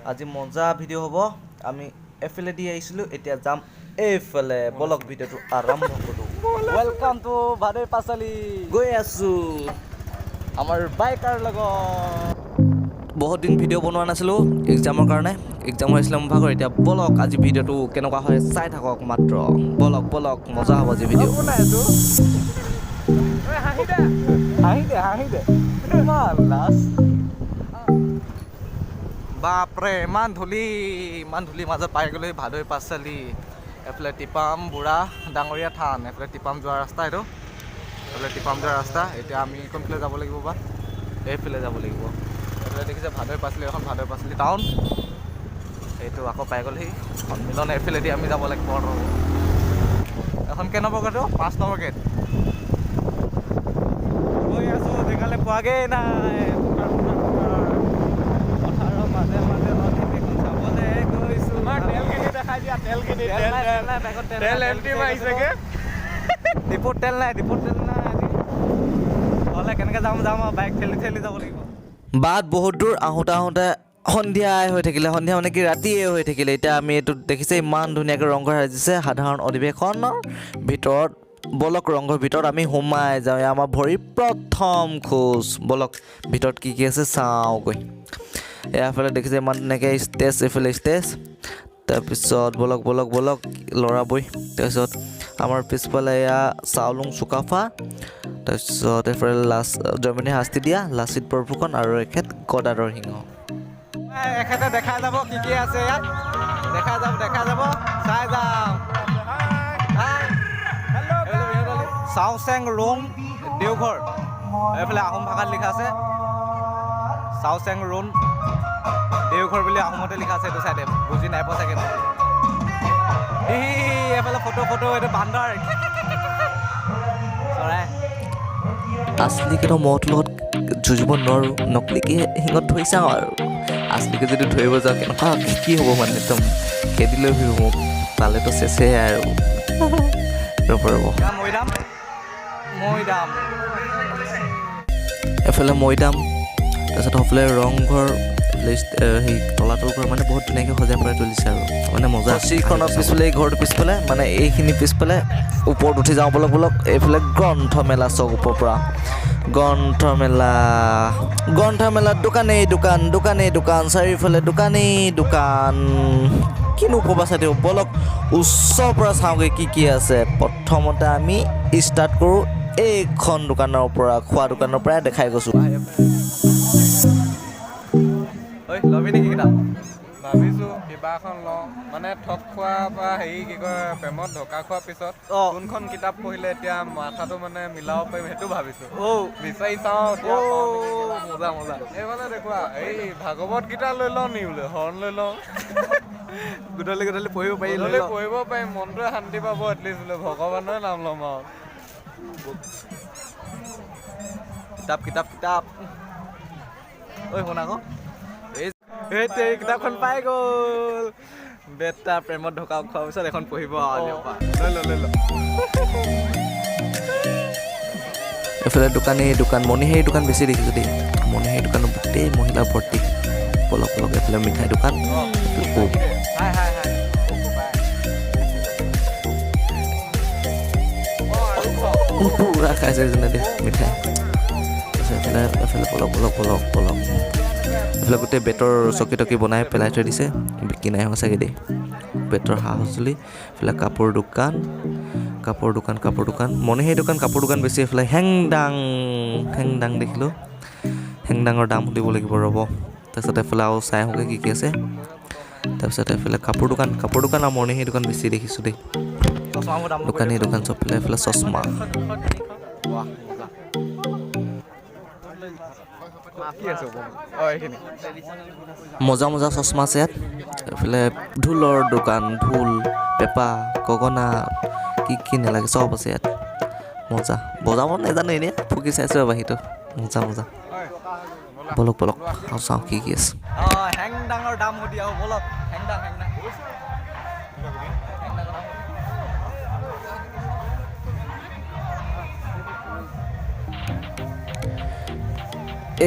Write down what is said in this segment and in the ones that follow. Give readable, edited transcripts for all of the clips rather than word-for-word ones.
আজি মজা ভিডিঅ' হ'ব আমি এফালে দি আহিছিলোঁ এতিয়া যাম এইফালে বলক ভিডিঅ'টো আৰম্ভ কৰোঁ ৱেলকাম টু ভাদৈ পাচালি গৈ আছোঁ আমাৰ বাইকাৰ লগত বহুত দিন ভিডিঅ' বনোৱা নাছিলোঁ এক্সামৰ কাৰণে এক্সাম হৈছিলে মোৰ ভাগৰ এতিয়া বলক আজি ভিডিঅ'টো কেনেকুৱা হয় চাই থাকক মাত্ৰ বলক বলক মজা হ'ব আজি ভিডিঅ' হাঁহি দে বাপৰে ইমান ধূলি মাজত পাই গ'লো ভাদৈ পাচালি এফালে টিপাম বুঢ়া ডাঙৰীয়া থান এফালে টিপাম যোৱা ৰাস্তা এইটো এফালে টিপাম যোৱা ৰাস্তা এতিয়া আমি কোনফালে যাব লাগিব বা এইফালে যাব লাগিব এইফালে দেখিছে ভাদৈ পাচালি এখন ভাদৈ পাচালি টাউন এইটো আকৌ পাই গ'লহি সন্মিলন এইফালেদি আমি যাব লাগিব এখন কেই নম্বৰ গেটটো 5 নম্বৰ গেট গৈ আছোঁ জেগালৈ পোৱাগৈ নাই ডিপুত তেল নাই হ'লে কেনেকৈ যাম বাইক ঠেলি যাব লাগিব বাট বহুত দূৰ আহোঁতে সন্ধিয়াই হৈ থাকিলে সন্ধিয়া মানে কি ৰাতিয়ে হৈ থাকিলে এতিয়া আমি এইটো দেখিছে ইমান ধুনীয়াকৈ ৰংঘৰ সাজিছে সাধাৰণ অধিৱেশনৰ ভিতৰত বলক ৰংঘৰ ভিতৰত আমি সোমাই যাওঁ আমাৰ ভৰিৰ প্ৰথম খোজ বলক ভিতৰত কি আছে চাওঁগৈ এফালে দেখিছে ইমান ধুনীয়াকৈ ষ্টেজ এইফালে ষ্টেজ তাৰপিছত বলক ল'ৰাবই তাৰপিছত আমাৰ পিছফালে এয়া চাউলুং চুকাফা তাৰপিছত এইফালে জয়মতী শাস্তি দিয়া লাচিত বৰফুকন আৰু এখেত গদাধৰ সিংহ এখেতে দেখাই যাব কি আছে ইয়াত দেখা যাব চাই যাম চাওচেং ৰোং দেওঘৰ এইফালে আহোম ভাষাত লিখা আছে চাওচেং ৰোং দেওঘৰ বুলি আহোমতে লিখা আছে এইটো চাইডে বুজি নাই পোৱা চাগে এইফালে ফটো এইটো বান্দৰ চৰাই আচলিকে মহটোৰ লগত যুঁজিব নোৱাৰোঁ নকলিকে শিঙত ধৰি চাওঁ আৰু আচলিকে যদি ধৰিব যাওঁ কেনেকুৱা কি হ'ব মানে একদম খেদি লৈ ফুৰিব মোক পালেতো চেচে আৰু ৰ'ব মৈদাম এফালে মৈদাম তাৰপিছত সফালে ৰংঘৰ সেই তলাতল ঘৰ মানে বহুত ধুনীয়াকৈ সজাই পৰাই তুলিছে আৰু মানে মজা চিখনৰ পিছফালে এই ঘৰটোৰ পিছফালে মানে এইখিনি পিছফালে ওপৰত উঠি যাওঁ বলক এইফালে গ্ৰন্থমেলা চক ওপৰৰ পৰা গ্ৰন্থমেলাত দোকানেই দোকান চাৰিওফালে দোকানেই দোকান কিনো ক'বা চাই দিওঁ বলক ওচৰৰ পৰা চাওঁগৈ কি আছে প্ৰথমতে আমি ষ্টাৰ্ট কৰোঁ এইখন দোকানৰ পৰা খোৱা দোকানৰ পৰাই দেখাই গৈছোঁ ল'বি নেকি কিতাপ ভাবিছোঁ কিবা এখন লওঁ মানে ঠগ খোৱা বা হেৰি কি কয় প্ৰেমত ধকা খোৱাৰ পিছত কোনখন কিতাপ পঢ়িলে এতিয়া মাথাটো মানে মিলাব পাৰিম সেইটো ভাবিছোঁ বিচাৰি চাওঁ মজা এই মানে দেখুৱা এই ভাগৱত গীতা লৈ লওঁ নি বোলে হৰণ লৈ লওঁ গধূলি পঢ়িব পাৰিম মনটোৱে শান্তি পাব এটলিষ্ট বোলে ভগৱানৰে নাম ল'ম আৰু কিতাপ ঐ শুনা আকৌ এই কিতাপখন পাই গ'ল বেটা প্ৰেমত ঢকা খোৱাৰ পিছত এখন পঢ়িব লৈ ল এইফালে দোকান মণিহাৰী দোকান বেছি দেখিছোঁ দেই মণিহাৰী দোকানত গোটেই মহিলা ভৰ্তি বলক এইফালে মিঠাই দোকান পুৰা খাইছে যেনে দেই মিঠাই এফালে বলক এইফালে গোটেই বেতৰ চকী টকী বনাই পেলাই থৈ দিছে বিকি নাই সঁচাকৈ দেই বেতৰ সা সঁজুলি এইফালে কাপোৰ দোকান মণিহাৰী দোকান কাপোৰ দোকান বেছি এইফালে হেংদাং দেখিলোঁ হেংদাঙৰ দাম সুধিব লাগিব ৰ'ব তাৰপিছত এইফালে আৰু চাই আহোঁগৈ কি আছে তাৰপিছত এইফালে কাপোৰ দোকান আৰু মণিহাৰী দোকান বেছি দেখিছোঁ দেই দোকান চব এইফালে চশমা মজা চশমা আছে ইয়াত এইফালে ঢোলৰ দোকান ঢোল পেঁপা গগনা কি নালাগে চব আছে ইয়াত মজা বজাব নাজানো এনেই ফুকি চাইছোঁ আৰু বাহিৰটো মজা বলক আৰু চাওঁ কি আছে হেংদাঙৰ দাম সুধি আহোঁ বলক হেংদাং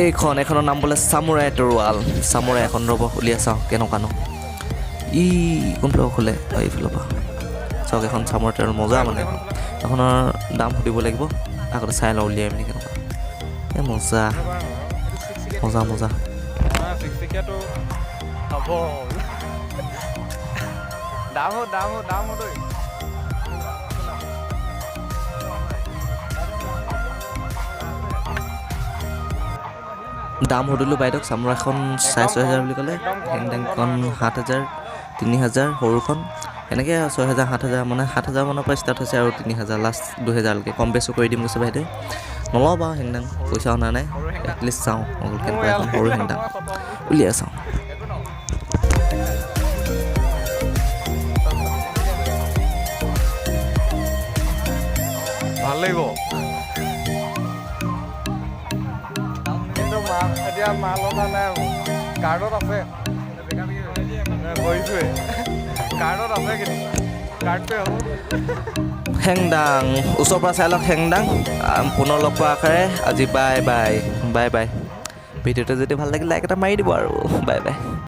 এইখনৰ নাম বোলে চামুৰাই তৰোৱাল চামুৰাই এখন ৰ'ব উলিয়াই চাওঁ কেনেকুৱানো কোনফালৰ পৰা খোলে এইফালৰ পৰা চাওক এখন চামুৰাই তৰোৱাল মজা মানে এখনৰ দাম সুধিব লাগিব আগতে চাই লওঁ উলিয়াই মেলি কেনেকুৱা এই মজা মজা মজা দাম সুধিলোঁ বাইদেউক চামুৰাখন 6,500 বুলি ক'লে হেংডেংখন 7,000 3,000 সৰুখন এনেকৈ 6,000 7,000 মানে 7,000 মানৰ পৰা ষ্টাৰ্ট হৈছে আৰু 3,000 লাষ্ট 2,000লৈকে কম বেছো কৰি দিম কৈছে বাইদেউ নলওঁ বাৰু হেংডাং পইচা অনা নাই এটলিষ্ট চাওঁ কেনেকুৱা এখন সৰু হেংডাং উলিয়াই চাওঁ ভাল লাগিব কিন্তু এতিয়া মাল অনা নাই কাৰ্ডত আছে কৰিছোৱে কাৰ্ডত আছে কিন্তু কাৰ্ডটোৱে হ'ব হেংডাং ওচৰৰ পৰা চাই লওক হেংডাং পুনৰ লগ পোৱা আশাৰে আজি বাই বাই বাই বাই ভিডিঅ'টো যদি ভাল লাগিলে লাইক এটা মাৰি দিব আৰু বাই বাই